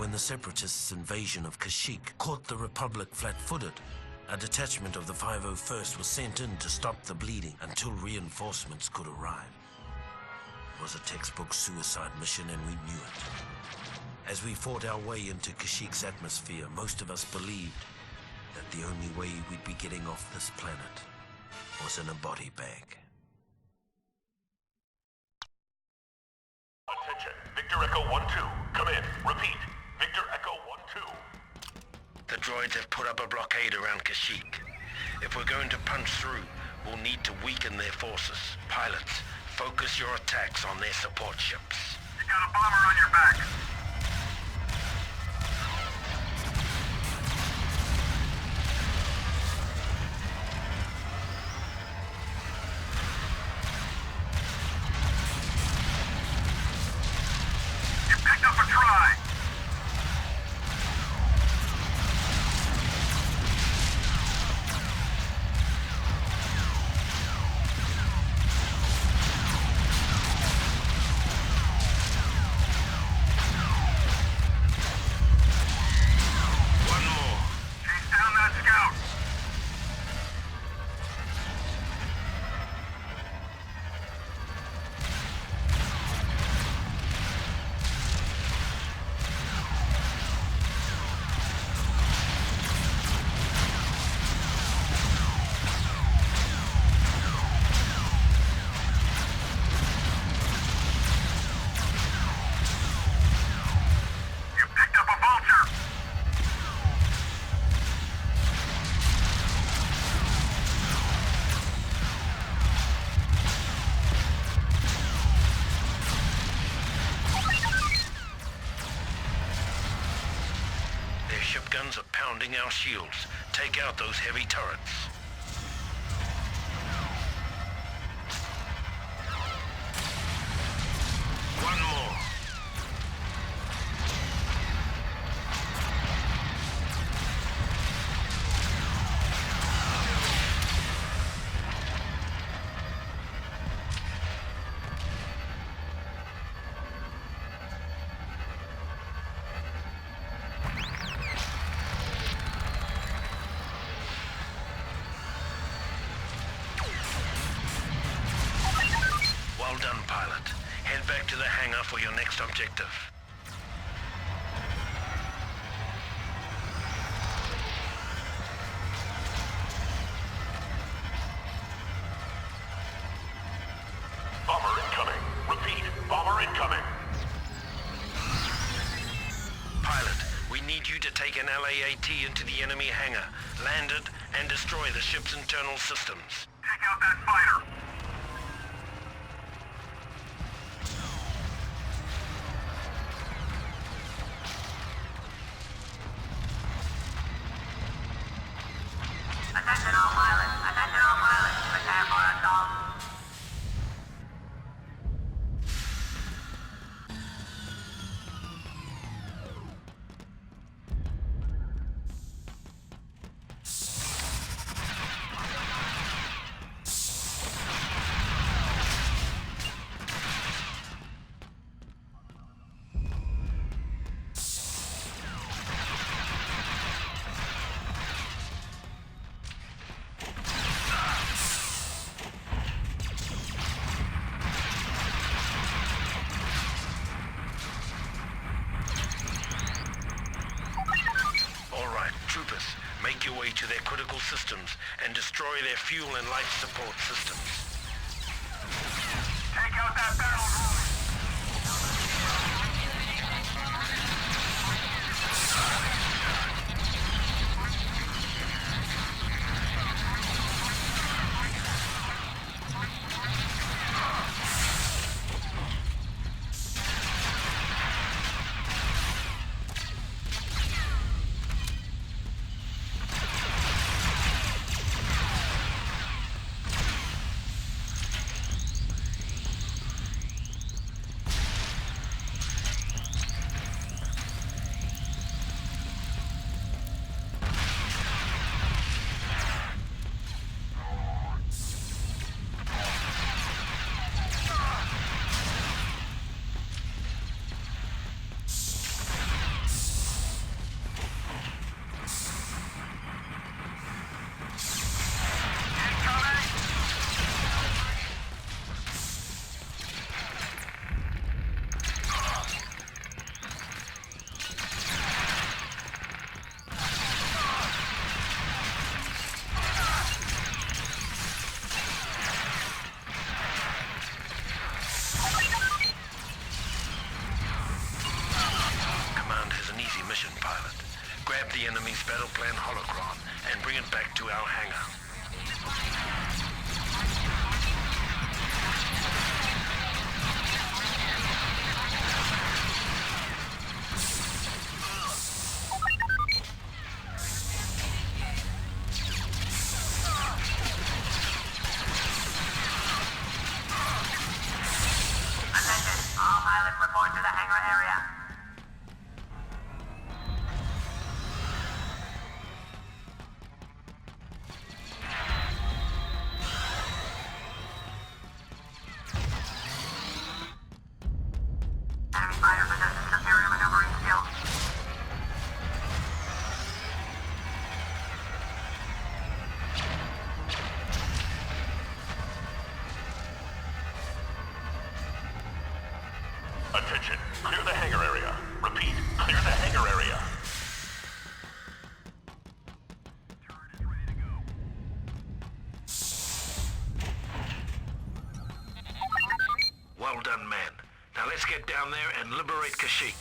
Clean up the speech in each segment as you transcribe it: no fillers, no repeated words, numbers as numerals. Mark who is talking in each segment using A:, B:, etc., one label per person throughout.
A: when the Separatists' invasion of Kashyyyk caught the Republic flat-footed, a detachment of the 501st was sent in to stop the bleeding until reinforcements could arrive. It was a textbook suicide mission, and we knew it. As we fought our way into Kashyyyk's atmosphere, most of us believed that the only way we'd be getting off this planet was in a body bag.
B: Attention, Victor Echo 1-2. Come in. Repeat. Victor Echo 1-2.
A: The droids have put up a blockade around Kashyyyk. If we're going to punch through, we'll need to weaken their forces. Pilots, focus your attacks on their support ships.
B: You got a bomber on your back. You picked up a try.
A: Guns are pounding our shields. Take out those heavy turrets. One more. Well done, pilot. Head back to the hangar for your next objective.
B: Bomber incoming. Repeat. Bomber incoming.
A: Pilot, we need you to take an LAAT into the enemy hangar, land it, and destroy the ship's internal systems.
B: Take out that fighter.
C: Attention all pilots! Attention all pilots! Prepare for assault!
A: Troopers, make your way to their critical systems and destroy their fuel and life support systems.
B: Take out that battle droid.
A: grab the enemy's battle plan holocron and bring it back to our hangar.
C: Attention, all pilots report to the hangar area. Enemy fighters possess superior maneuvering skills.
B: Attention, clear the hangar area. Repeat, clear the hangar area.
A: Well done, man. Now let's get down there and liberate Kashyyyk.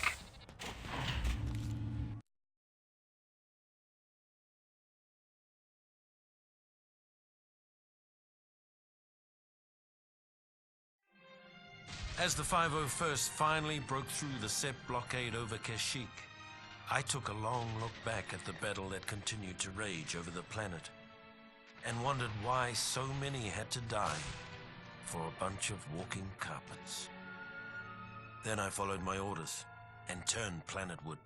A: As the 501st finally broke through the SEP blockade over Kashyyyk, I took a long look back at the battle that continued to rage over the planet and wondered why so many had to die for a bunch of walking carpets. Then I followed my orders and turned planetward.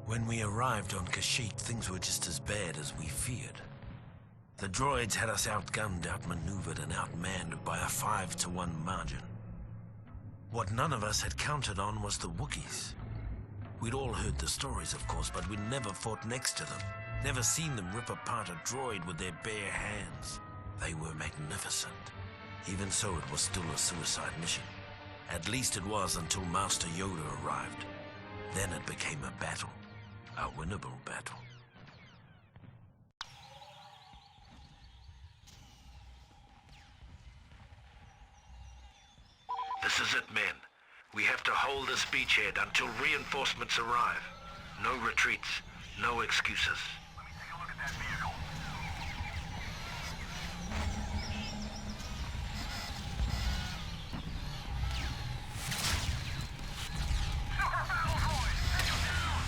A: When we arrived on Kashyyyk, things were just as bad as we feared. The droids had us outgunned, outmaneuvered, and outmanned by a 5-to-1 margin. What none of us had counted on was the Wookiees. We'd all heard the stories, of course, but we'd never fought next to them. Never seen them rip apart a droid with their bare hands. They were magnificent. Even so, it was still a suicide mission. At least it was until Master Yoda arrived. Then it became a battle. A winnable battle. This is it, men. We have to hold this beachhead until reinforcements arrive. No retreats, no excuses.
B: Let me take a look at that vehicle. Super battle droid, take him down!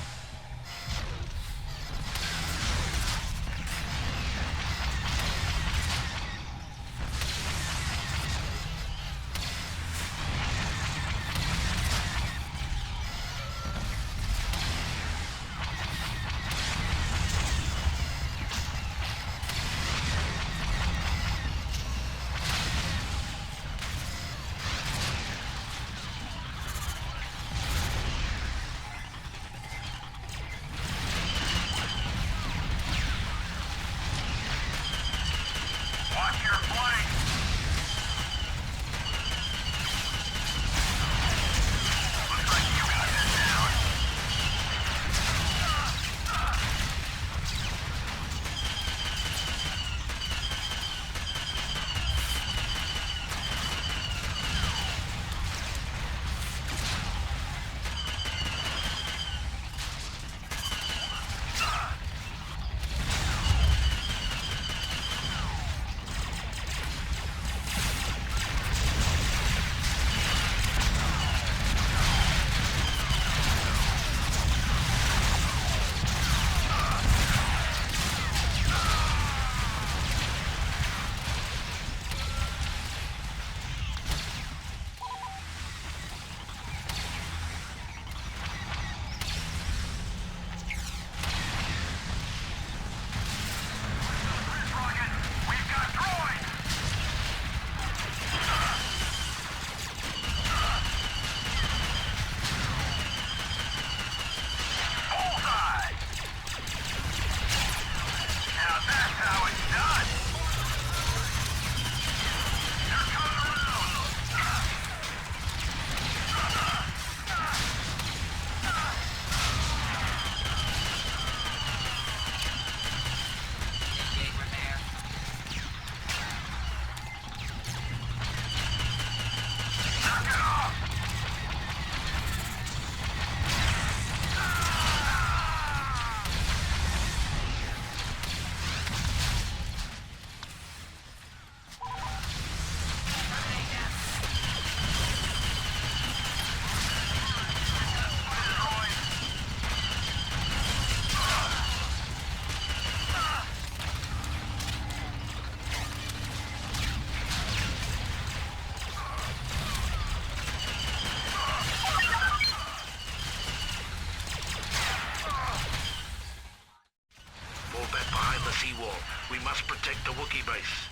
A: the seawall. We must protect the Wookiee base.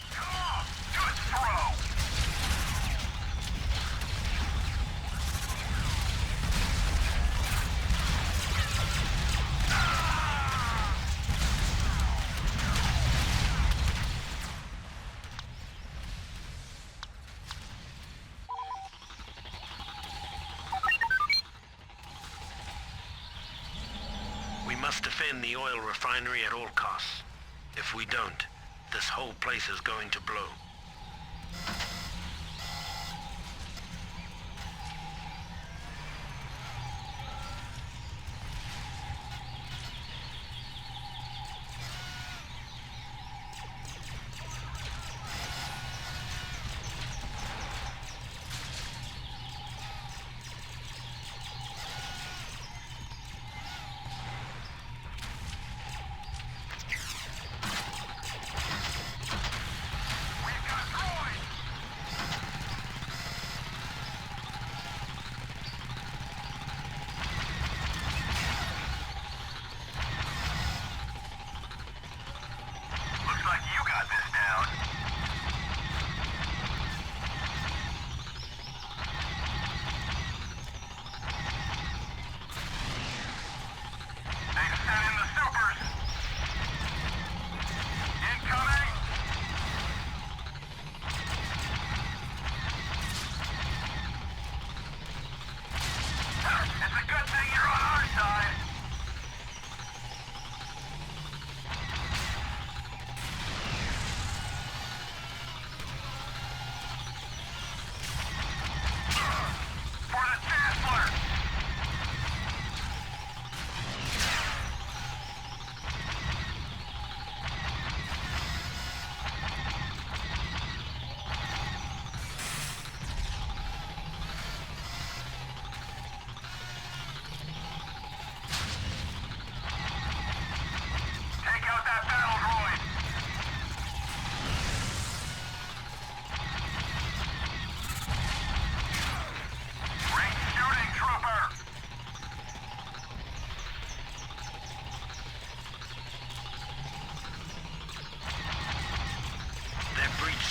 B: Good throw!
A: We must defend the oil refinery at all costs. If we don't, this whole place is going to blow.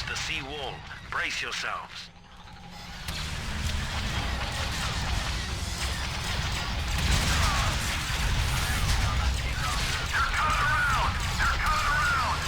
A: The sea wall. Brace yourselves.
B: They're coming around! They're coming around!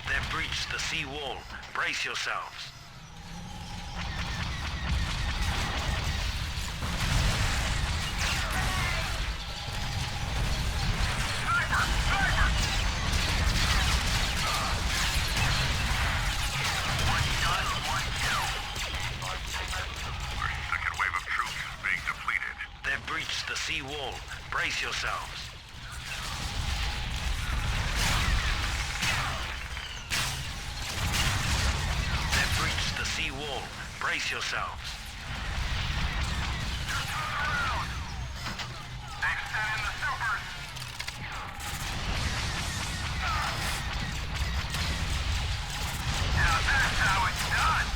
A: They've breached the sea wall. Brace yourselves. They've breached the sea wall. Brace yourselves. They've breached the sea wall. Brace yourselves.
B: They've sent in the supers. Now that's how it's done.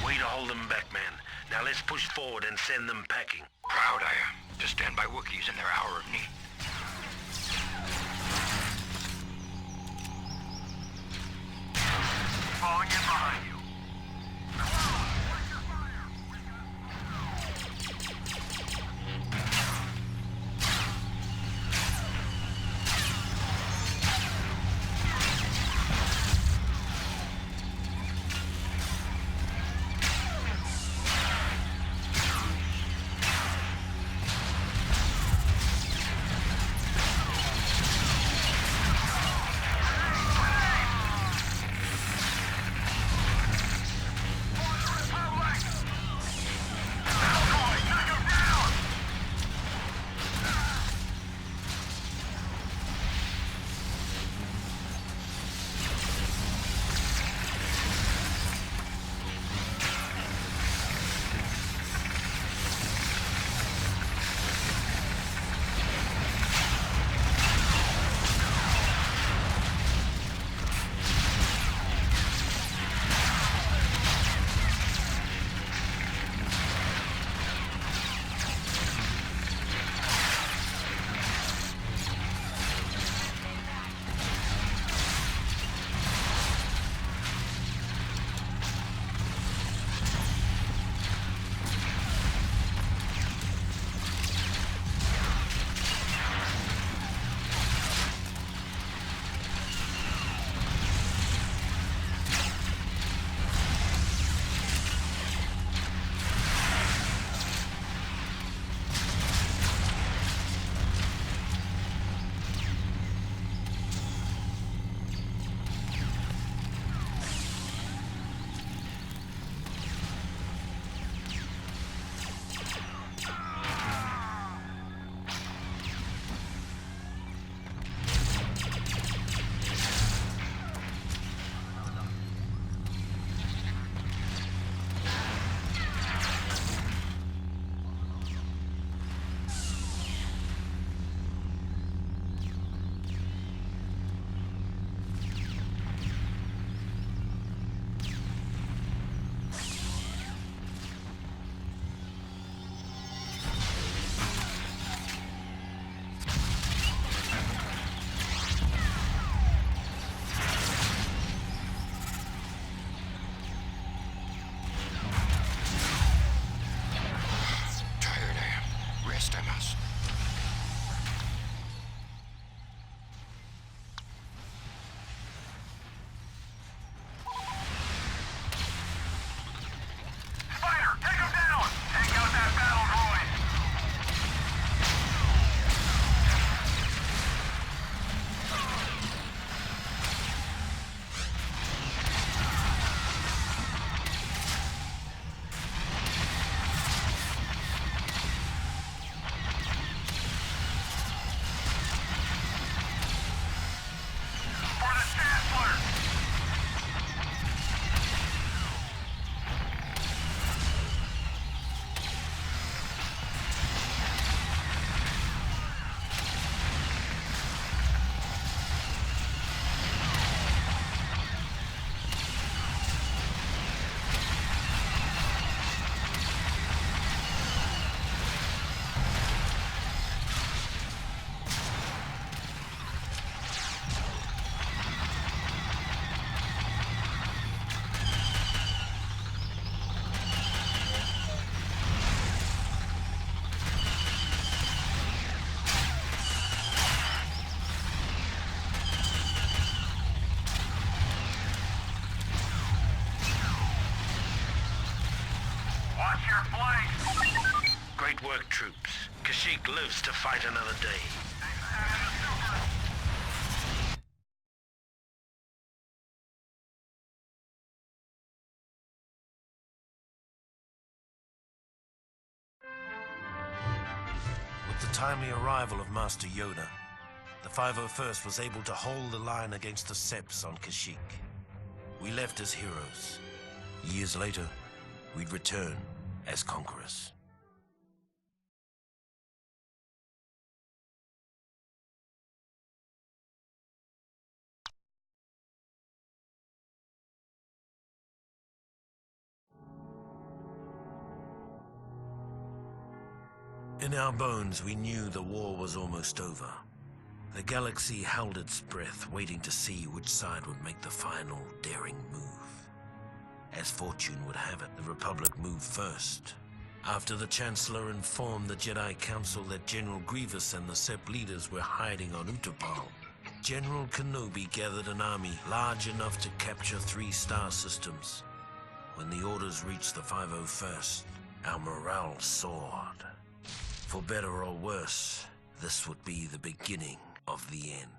A: Way to hold them back, man. Now let's push forward and send them packing.
D: Proud I am to stand by Wookiees in their hour of need.
B: Falling in behind you.
C: your flank!
A: Great work, troops. Kashyyyk lives to fight another day. With the timely arrival of Master Yoda, the 501st was able to hold the line against the Seps on Kashyyyk. We left as heroes. Years later, we'd return as conquerors. In our bones, we knew the war was almost over. The galaxy held its breath, waiting to see which side would make the final, daring move. As fortune would have it, the Republic moved first. After the Chancellor informed the Jedi Council that General Grievous and the Sepp leaders were hiding on Utapau, General Kenobi gathered an army large enough to capture 3 star systems. When the orders reached the 501st, our morale soared. For better or worse, this would be the beginning of the end.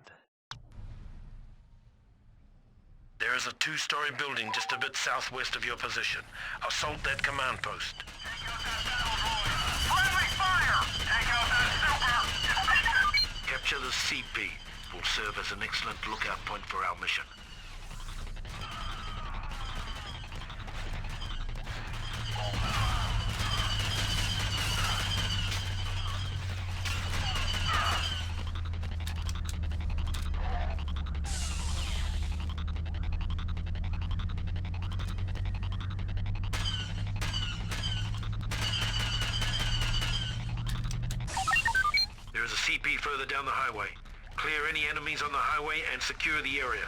A: There is a 2-story building just a bit southwest of your position. Assault that command post.
C: Friendly fire! Take out that super!
A: Capture the CP. Will serve as an excellent lookout point for our mission. There is a CP further down the highway. Clear any enemies on the highway and secure the area.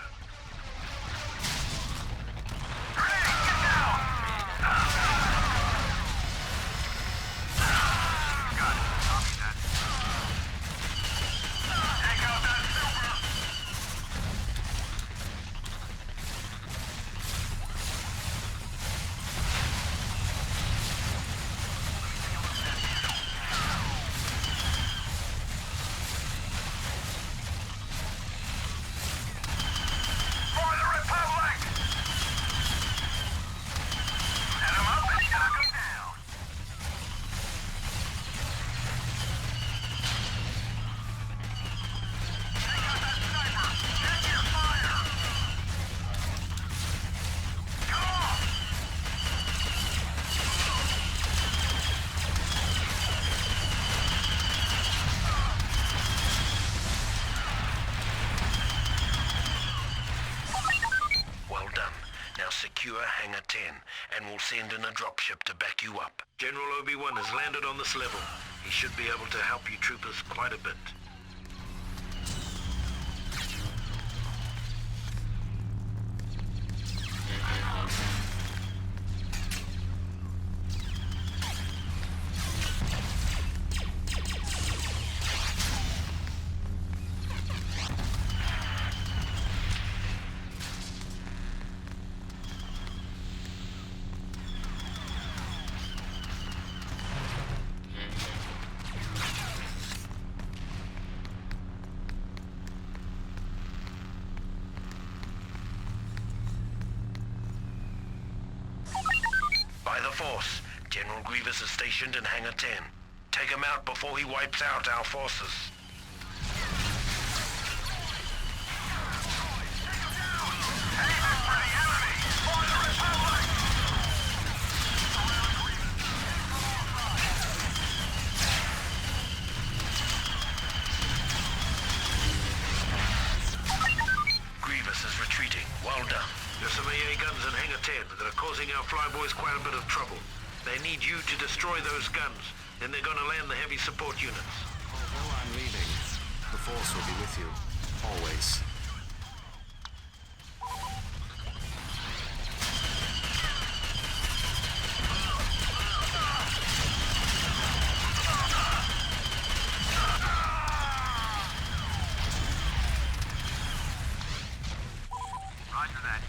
A: Secure Hangar 10, and we'll send in a dropship to back you up. General Obi-Wan has landed on this level. He should be able to help you troopers quite a bit. Force. General Grievous is stationed in Hangar 10. Take him out before he wipes out our forces. Grievous is retreating. Well done. There's some AA guns in Hangar 10 that are causing our flyboys quite a bit of trouble. They need you to destroy those guns, then they're gonna land the heavy support units.
E: Although I'm leaving, the Force will be with you. Always.
C: Roger that.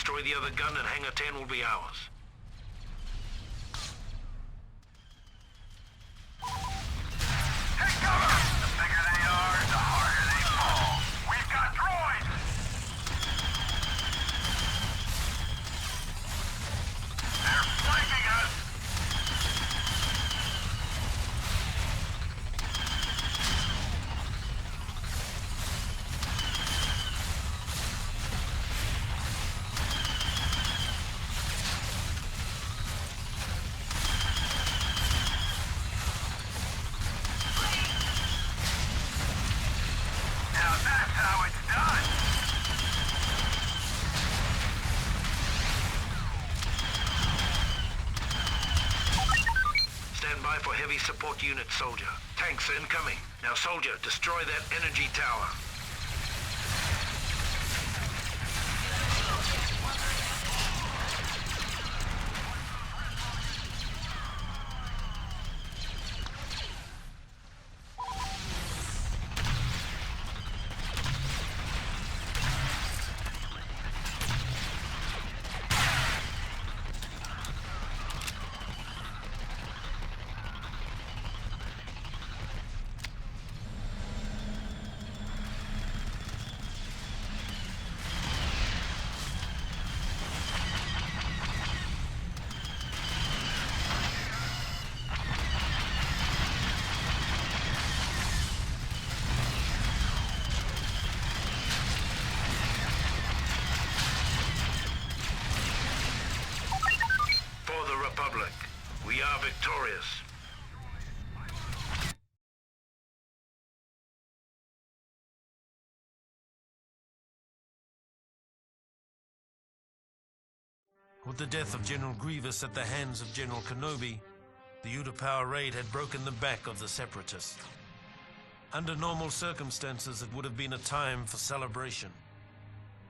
A: destroy the other gun and Hangar 10 will be ours.
B: Take cover! The bigger they are, the harder they fall. We've got droids! They're flanking us! Now that's how it's done!
A: Stand by for heavy support unit, soldier. Tanks are incoming. Now, soldier, destroy that energy tower. For the Republic, we are victorious. With the death of General Grievous at the hands of General Kenobi, the Utapau raid had broken the back of the Separatists. Under normal circumstances, it would have been a time for celebration.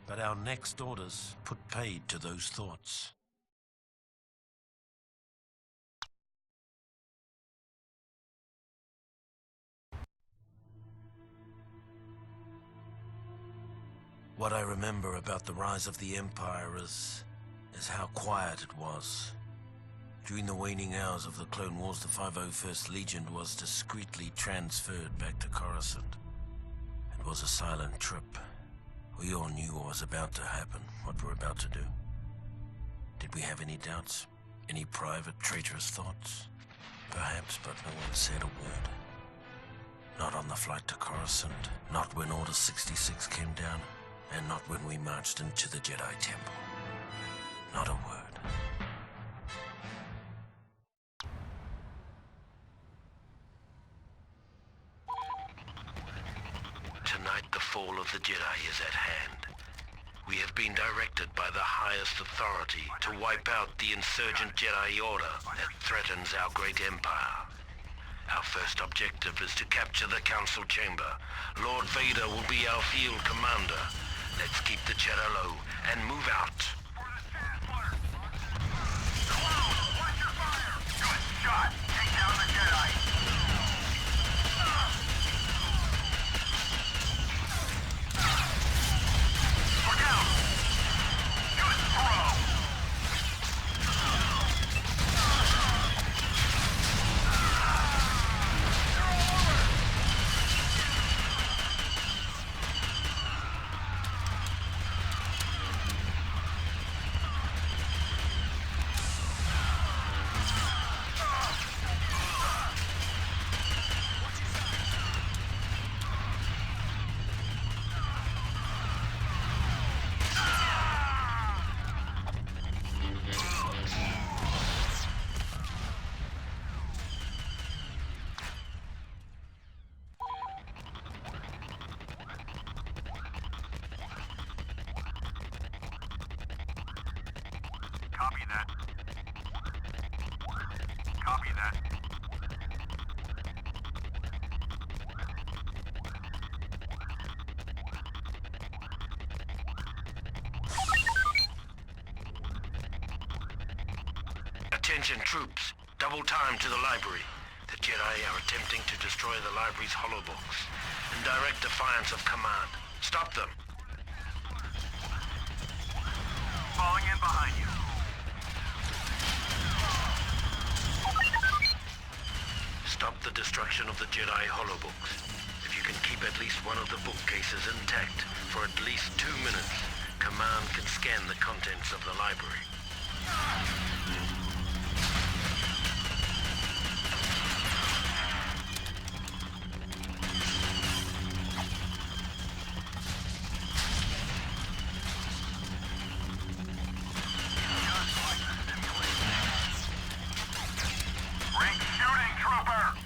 A: But our next orders put paid to those thoughts. What I remember about the rise of the Empire is how quiet it was. During the waning hours of the Clone Wars, the 501st Legion was discreetly transferred back to Coruscant. It was a silent trip. We all knew what was about to happen, what we're about to do. Did we have any doubts? Any private, traitorous thoughts? Perhaps, but no one said a word. Not on the flight to Coruscant, not when Order 66 came down, and not when we marched into the Jedi Temple. Not a word. Tonight, the fall of the Jedi is at hand. We have been directed by the highest authority to wipe out the insurgent Jedi Order that threatens our great empire. Our first objective is to capture the Council Chamber. Lord Vader will be our field commander. Let's keep the cheddar low and move out.
B: Watch your fire! Good shot! Take down the Jedi! Look out! Good throw! Copy that. Copy that.
A: Attention troops, double time to the library. The Jedi are attempting to destroy the library's holobooks in direct defiance of command. Stop them.
B: Falling in behind you.
A: Stop the destruction of the Jedi holobooks. If you can keep at least one of the bookcases intact for at least 2 minutes, Command can scan the contents of the library.
B: Rank shooting, trooper!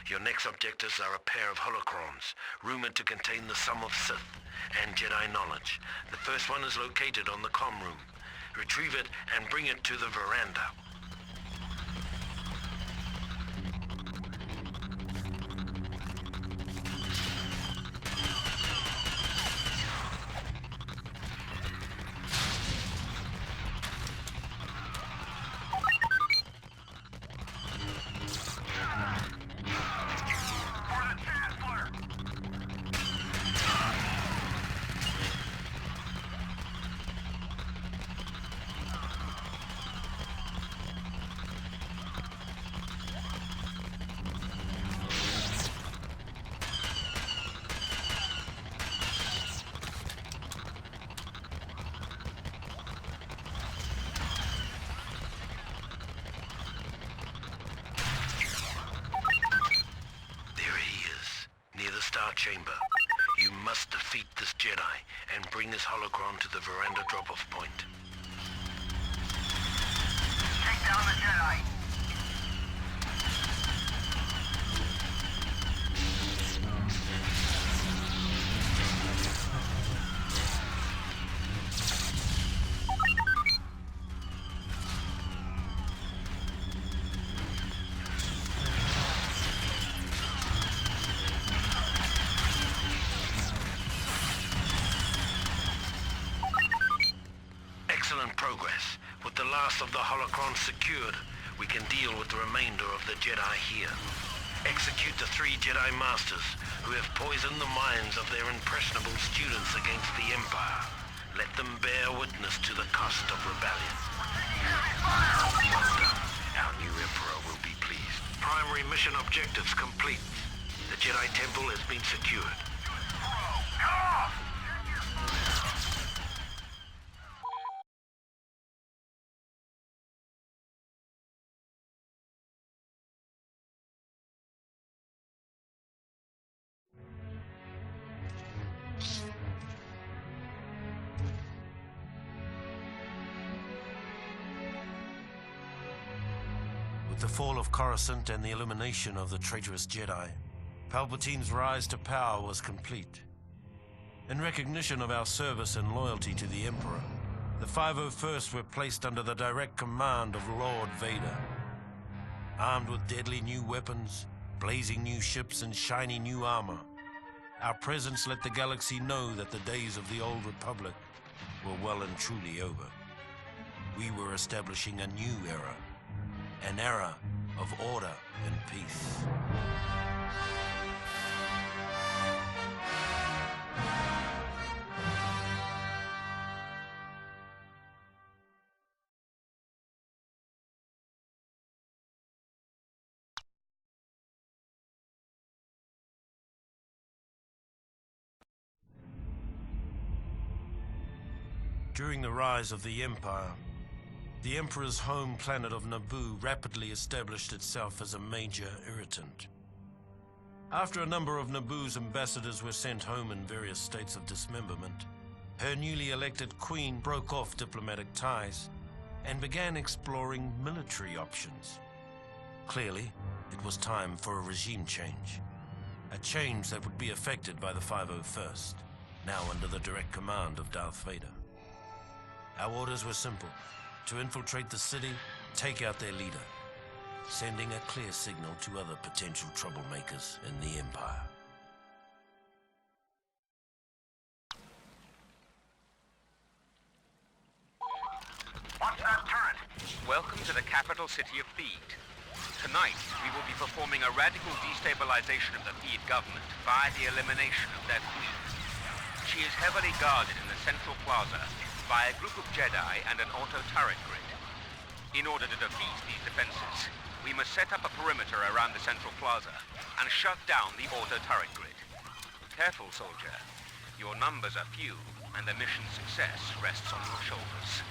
A: Your next objectives are a pair of holocrons, rumored to contain the sum of Sith and Jedi knowledge. The first one is located on the comm room. Retrieve it and bring it to the veranda. Chamber. You must defeat this Jedi and bring this holocron to the veranda drop-off point.
B: Take down the Jedi!
A: Progress. With the last of the holocrons secured, we can deal with the remainder of the Jedi here. Execute the 3 Jedi Masters who have poisoned the minds of their impressionable students against the Empire. Let them bear witness to the cost of rebellion. Well done. Our new Emperor will be pleased. Primary mission objectives complete. The Jedi Temple has been secured.
F: With the fall of Coruscant and the elimination of the traitorous Jedi, Palpatine's rise to power was complete. In recognition of our service and loyalty to the Emperor, the 501st were placed under the direct command of Lord Vader. Armed with deadly new weapons, blazing new ships, and shiny new armor, our presence let the galaxy know that the days of the old Republic were well and truly over. We were establishing a new era, an era of order and peace. During the rise of the Empire, the Emperor's home planet of Naboo rapidly established itself as a major irritant. After a number of Naboo's ambassadors were sent home in various states of dismemberment, her newly elected queen broke off diplomatic ties and began exploring military options. Clearly, it was time for a regime change. A change that would be effected by the 501st, now under the direct command of Darth Vader. Our orders were simple: to infiltrate the city, take out their leader, sending a clear signal to other potential troublemakers in the Empire.
B: What's that turret?
D: Welcome to the capital city of Theed. Tonight, we will be performing a radical destabilization of the Theed government via the elimination of their queen. She is heavily guarded in the central plaza by a group of Jedi and an auto-turret grid. In order to defeat these defenses, we must set up a perimeter around the central plaza and shut down the auto-turret grid. Careful, soldier. Your numbers are few, and the mission's success rests on your shoulders.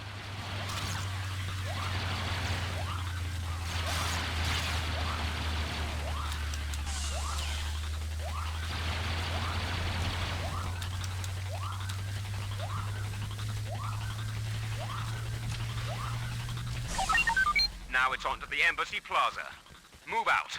D: Now it's on to the Embassy Plaza. Move out.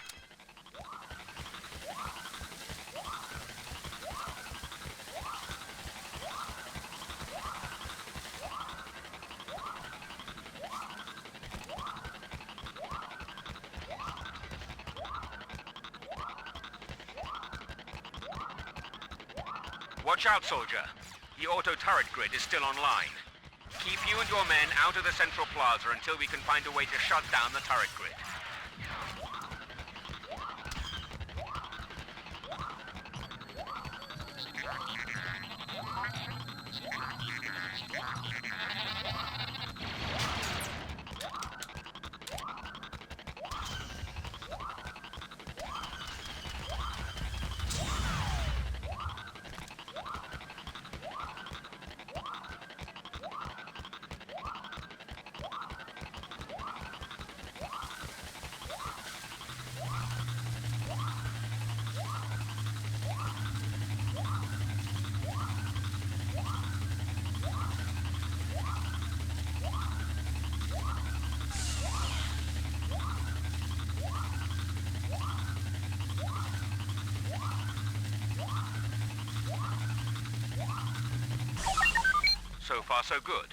D: Watch out, soldier. The auto-turret grid is still online. Keep you and your men out of the central plaza until we can find a way to shut down the turret grid. So far, so good.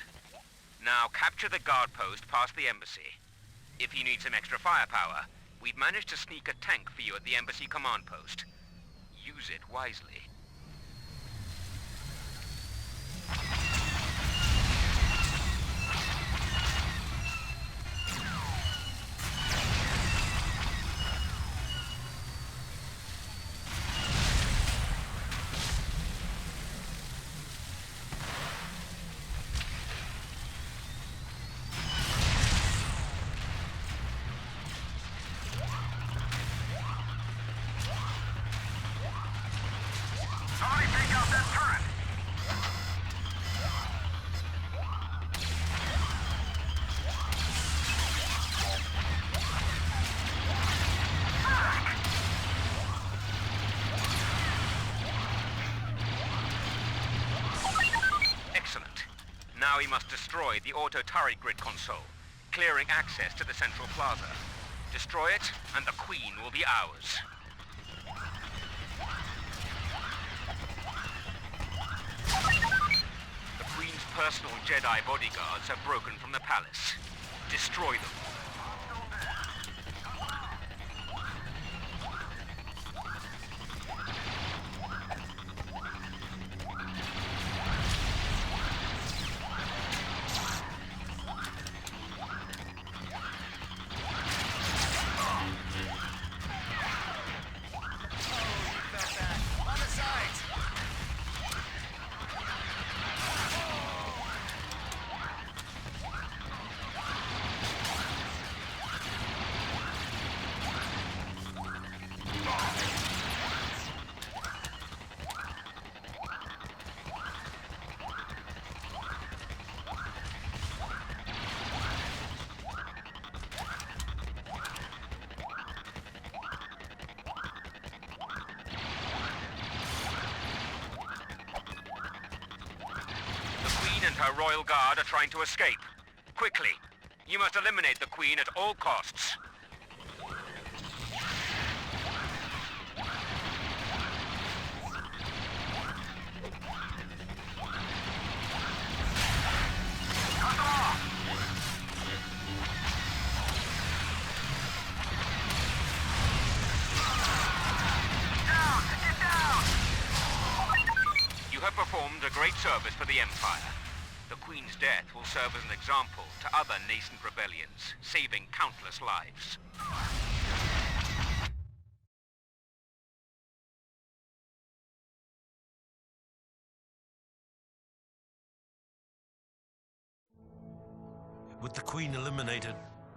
D: Now capture the guard post past the embassy. If you need some extra firepower, we've managed to sneak a tank for you at the embassy command post. Use it wisely.
B: Somebody take out that turret!
D: Excellent. Now we must destroy the auto-turret grid console, clearing access to the central plaza. Destroy it, and the Queen will be ours. The Queen's personal Jedi bodyguards have broken from the palace. Destroy them. her royal guard are trying to escape. Quickly, you must eliminate the Queen at all costs. You have performed a great service for the Empire. The Queen's death will serve as an example to other nascent rebellions, saving countless lives.
F: With the Queen eliminated,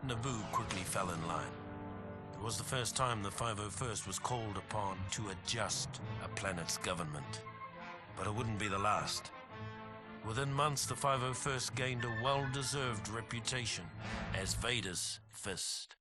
F: Naboo quickly fell in line. It was the first time the 501st was called upon to adjust a planet's government. But it wouldn't be the last. Within months, the 501st gained a well-deserved reputation as Vader's fist.